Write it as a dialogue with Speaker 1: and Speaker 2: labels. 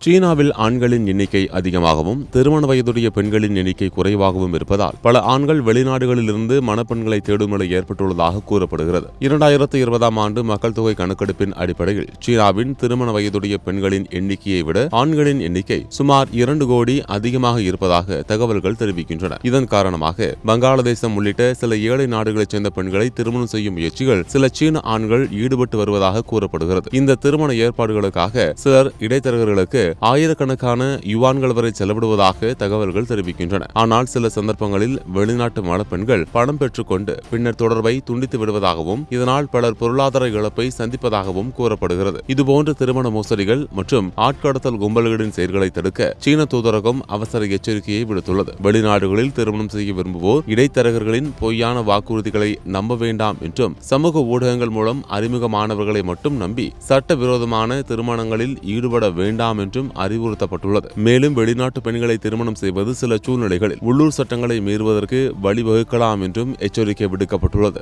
Speaker 1: சீனாவில் ஆண்களின் எண்ணிக்கை அதிகமாகவும் திருமண வயதுடைய பெண்களின் எண்ணிக்கை குறைவாகவும் இருப்பதால் பல ஆண்கள் வெளிநாடுகளிலிருந்து மணப்பெண்களை தேடும் நிலை ஏற்பட்டுள்ளதாக கூறப்படுகிறது. 2020 ஆண்டு மக்கள் தொகை கணக்கெடுப்பின் அடிப்படையில் சீனாவின் திருமண வயதுடைய பெண்களின் எண்ணிக்கையை விட ஆண்களின் எண்ணிக்கை சுமார் 2 கோடி அதிகமாக இருப்பதாக தகவல்கள் தெரிவிக்கின்றன. இதன் காரணமாக வங்காளதேசம் உள்ளிட்ட சில ஏழை நாடுகளைச் சேர்ந்த பெண்களை திருமணம் செய்யும் முயற்சிகள் சில சீன ஆண்கள் ஈடுபட்டு வருவதாக கூறப்படுகிறது. இந்த திருமண ஏற்பாடுகளுக்காக சிலர் இடைத்தரகர்களுக்கு ஆயிரக்கணக்கான யுவான்கள் வரை செலவிடுவதாக தகவல்கள் தெரிவிக்கின்றன. ஆனால் சில சந்தர்ப்பங்களில் வெளிநாட்டு மணப்பெண்கள் பணம் பெற்றுக்கொண்டு பின்னர் தொடர்பை துண்டித்து விடுவதாகவும் இதனால் பலர் பொருளாதார இழப்பை சந்திப்பதாகவும் கூறப்படுகிறது. இதுபோன்ற திருமண மோசடிகள் மற்றும் ஆட்கடத்தல் கும்பல்களின் செயல்களை தடுக்க சீன தூதரகம் அவசர எச்சரிக்கையை விடுத்துள்ளது. வெளிநாடுகளில் திருமணம் செய்ய விரும்புவோர் இடைத்தரகர்களின் பொய்யான வாக்குறுதிகளை நம்ப வேண்டாம் என்றும் சமூக ஊடகங்கள் மூலம் அறிமுகமானவர்களை மட்டும் நம்பி சட்டவிரோதமான திருமணங்களில் ஈடுபட வேண்டாம் என்றும் அறிவுறுத்தப்பட்டுள்ளது. மேலும் வெளிநாட்டு பெண்களை திருமணம் செய்வது சில சூழ்நிலைகளில் உள்ளூர் சட்டங்களை மீறுவதற்கு வழிவகுக்கலாம் என்றும் எச்சரிக்கை விடுக்கப்பட்டுள்ளது.